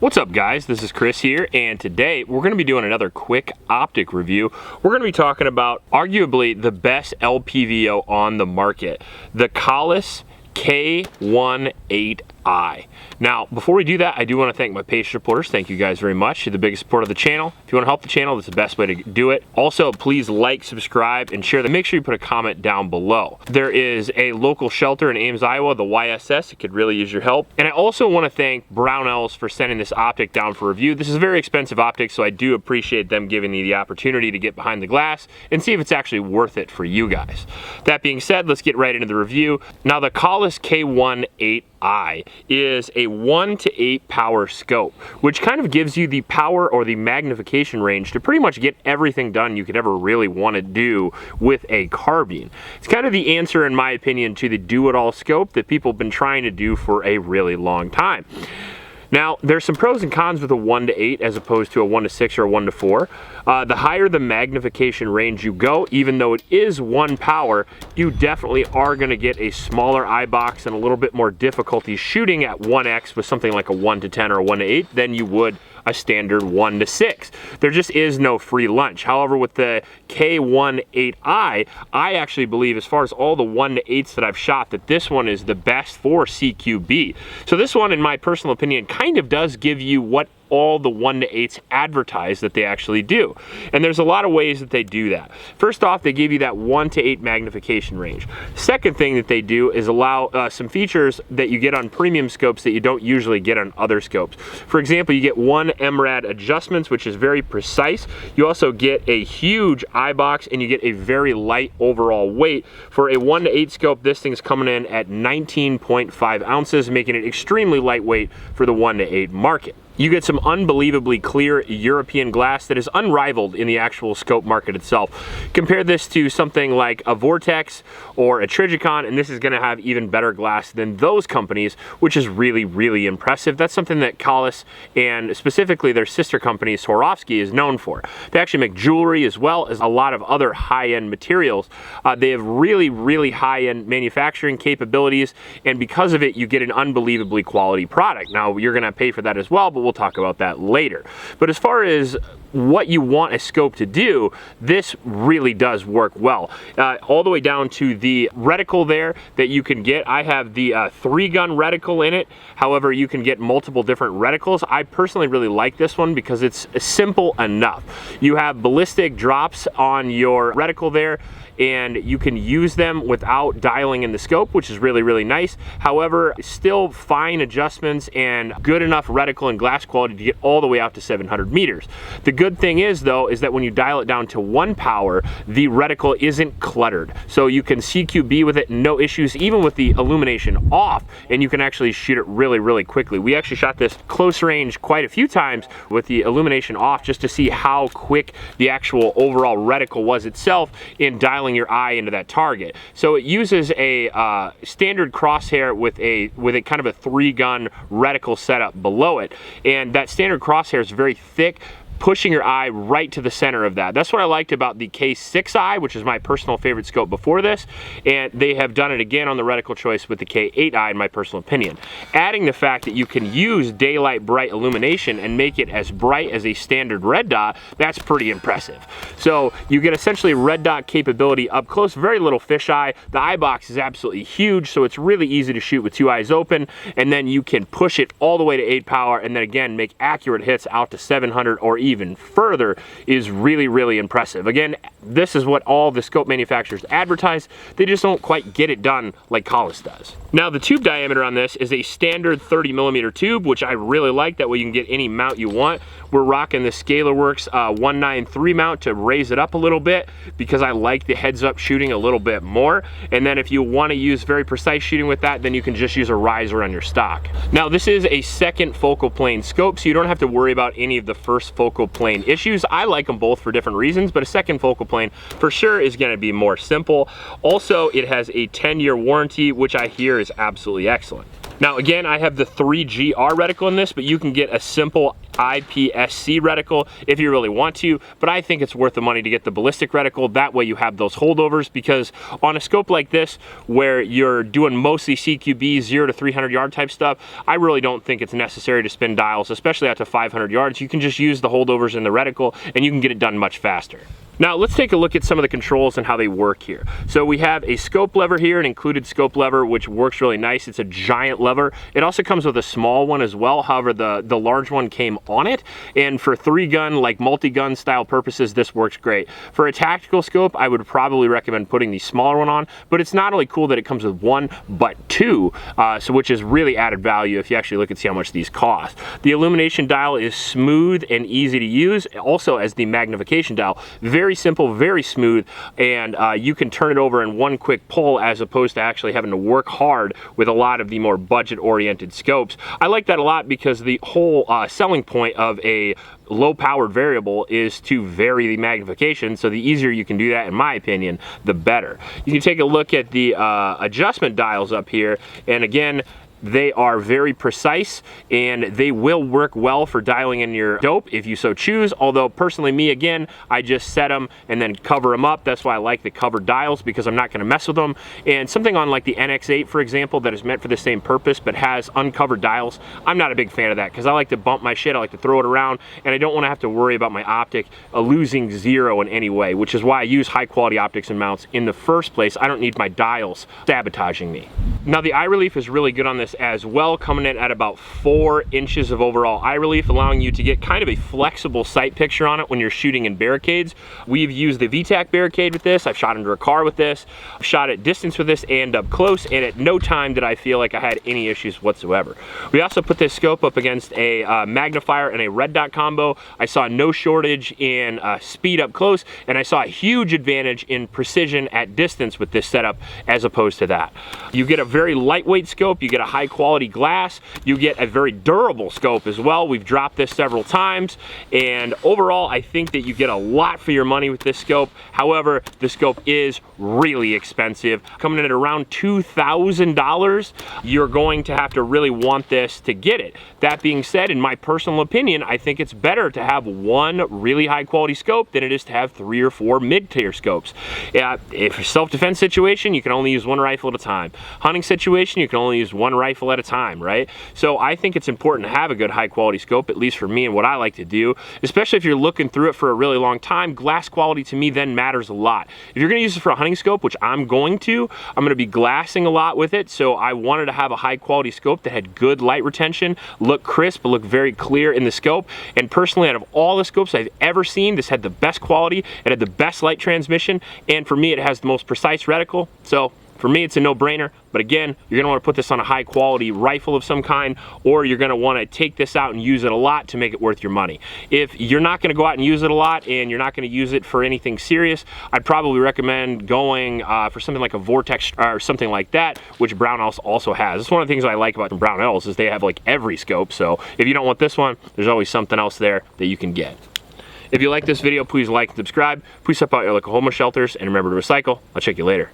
What's up guys, this is Chris here, and today we're going to be doing another quick optic review. We're going to be talking about arguably the best LPVO on the market, the Kahles K18i. Now, before we do that, I do want to thank my patient supporters. Thank you guys very much. You're the biggest supporter of the channel. If you want to help the channel, that's the best way to do it. Also, please like, subscribe, and share. Make sure you put a comment down below. There is a local shelter in Ames, Iowa, the YSS. It could really use your help. And I also want to thank Brownells for sending this optic down for review. This is a very expensive optic, so I do appreciate them giving me the opportunity to get behind the glass and see if it's actually worth it for you guys. That being said, let's get right into the review. Now, the Kahles K18i is a 1 to 8 power scope, which kind of gives you the power or the magnification range to pretty much get everything done you could ever really want to do with a carbine. It's kind of the answer, in my opinion, to the do-it-all scope that people have been trying to do for a really long time. Now, there's some pros and cons with a 1 to 8 as opposed to a 1 to 6 or a 1 to 4. The higher the magnification range you go, even though it is 1 power, you definitely are going to get a smaller eye box and a little bit more difficulty shooting at 1x with something like a 1 to 10 or a 1 to 8 than you would a standard 1 to 6. There just is no free lunch. However, with the K18i, I actually believe, as far as all the 1 to 8s that I've shot, that this one is the best for CQB. So this one, in my personal opinion, kind of does give you what all the 1 to 8s advertise that they actually do. And there's a lot of ways that they do that. First off, they give you that 1 to 8 magnification range. Second thing that they do is allow some features that you get on premium scopes that you don't usually get on other scopes. For example, you get 1 MRAD adjustments, which is very precise. You also get a huge eye box, and you get a very light overall weight. For a 1 to 8 scope, this thing's coming in at 19.5 ounces, making it extremely lightweight for the 1 to 8 market. You get some unbelievably clear European glass that is unrivaled in the actual scope market itself. Compare this to something like a Vortex or a Trijicon, and this is going to have even better glass than those companies, which is really, really impressive. That's something that Kahles, and specifically their sister company, Swarovski, is known for. They actually make jewelry as well as a lot of other high-end materials. They have really, really high-end manufacturing capabilities, and because of it, you get an unbelievably quality product. Now, you're going to pay for that as well, but we'll talk about that later. But as far as what you want a scope to do, this really does work well. All the way down to the reticle there that you can get. I have the 3-gun reticle in it. However, you can get multiple different reticles. I personally really like this one because it's simple enough. You have ballistic drops on your reticle there, and you can use them without dialing in the scope, which is really, really nice. However, still fine adjustments and good enough reticle and glass quality to get all the way out to 700 meters. The good thing is, though, is that when you dial it down to 1 power, the reticle isn't cluttered. So you can CQB with it, no issues, even with the illumination off, and you can actually shoot it really, really quickly. We actually shot this close range quite a few times with the illumination off just to see how quick the actual overall reticle was itself in dialing your eye into that target. So it uses a standard crosshair with a kind of a 3-gun reticle setup below it, and that standard crosshair is very thick, pushing your eye right to the center of that. That's what I liked about the K6i, which is my personal favorite scope before this, and they have done it again on the reticle choice with the K8i, in my personal opinion. Adding the fact that you can use daylight bright illumination and make it as bright as a standard red dot, that's pretty impressive. So you get essentially red dot capability up close, very little fisheye. The eye box is absolutely huge, so it's really easy to shoot with 2 eyes open, and then you can push it all the way to 8 power, and then again make accurate hits out to 700 or even further is really, really impressive. Again, this is what all the scope manufacturers advertise. They just don't quite get it done like Kahles does. Now, the tube diameter on this is a standard 30mm tube, which I really like. That way you can get any mount you want. We're rocking the ScalarWorks 193 mount to raise it up a little bit because I like the heads-up shooting a little bit more. And then if you want to use very precise shooting with that, then you can just use a riser on your stock. Now, this is a second focal plane scope, so you don't have to worry about any of the first focal plane issues. I like them both for different reasons, but a second focal plane for sure is going to be more simple. Also, it has a 10-year warranty, which I hear is absolutely excellent. Now again, I have the 3GR reticle in this, but you can get a simple IPSC reticle if you really want to, but I think it's worth the money to get the ballistic reticle. That way you have those holdovers, because on a scope like this where you're doing mostly CQB 0 to 300 yard type stuff, I really don't think it's necessary to spin dials, especially out to 500 yards. You can just use the holdovers in the reticle and you can get it done much faster. Now let's take a look at some of the controls and how they work here. So we have a scope lever here, an included scope lever, which works really nice. It's a giant lever. It also comes with a small one as well. However, the large one came on it. And for 3-gun, like multi-gun style purposes, this works great. For a tactical scope, I would probably recommend putting the smaller one on, but it's not only cool that it comes with one, but two, which is really added value if you actually look and see how much these cost. The illumination dial is smooth and easy to use, also as the magnification dial. Very simple, very smooth, and you can turn it over in one quick pull as opposed to actually having to work hard with a lot of the more budget-oriented scopes. I like that a lot because the whole selling point of a low-powered variable is to vary the magnification, so the easier you can do that, in my opinion, the better. You can take a look at the adjustment dials up here, and again, they are very precise and they will work well for dialing in your dope if you so choose. Although personally, me, again, I just set them and then cover them up. That's why I like the covered dials, because I'm not going to mess with them. And something on like the NX8, for example, that is meant for the same purpose but has uncovered dials, I'm not a big fan of that, because I like to bump my shit, I like to throw it around, and I don't want to have to worry about my optic losing zero in any way, which is why I use high quality optics and mounts in the first place. I don't need my dials sabotaging me. Now the eye relief is really good on this as well, coming in at about 4 inches of overall eye relief, allowing you to get kind of a flexible sight picture on it when you're shooting in barricades. We've used the VTAC barricade with this, I've shot under a car with this, I've shot at distance with this and up close, and at no time did I feel like I had any issues whatsoever. We also put this scope up against a magnifier and a red dot combo. I saw no shortage in speed up close, and I saw a huge advantage in precision at distance with this setup as opposed to that. You get a very lightweight scope, you get a high quality glass, you get a very durable scope as well. We've dropped this several times, and overall I think that you get a lot for your money with this scope. However, the scope is really expensive, coming in at around $2,000. You're going to have to really want this to get it. That being said, in my personal opinion, I think it's better to have one really high quality scope than it is to have 3 or 4 mid-tier scopes. If a self-defense situation, you can only use one rifle at a time. Hunting situation, you can only use one rifle at a time, right? So I think it's important to have a good high quality scope, at least for me and what I like to do, especially if you're looking through it for a really long time. Glass quality to me then matters a lot. If you're going to use it for a hunting scope, which I'm going to be glassing a lot with it, so I wanted to have a high quality scope that had good light retention, look crisp, but look very clear in the scope. And personally, out of all the scopes I've ever seen, this had the best quality, it had the best light transmission, and for me it has the most precise reticle. So for me, it's a no-brainer, but again, you're gonna wanna put this on a high-quality rifle of some kind, or you're gonna wanna take this out and use it a lot to make it worth your money. If you're not gonna go out and use it a lot, and you're not gonna use it for anything serious, I'd probably recommend going for something like a Vortex or something like that, which Brownells also has. It's one of the things I like about Brownells is they have like every scope, so if you don't want this one, there's always something else there that you can get. If you like this video, please like and subscribe. Please help out your local homeless shelters, and remember to recycle. I'll check you later.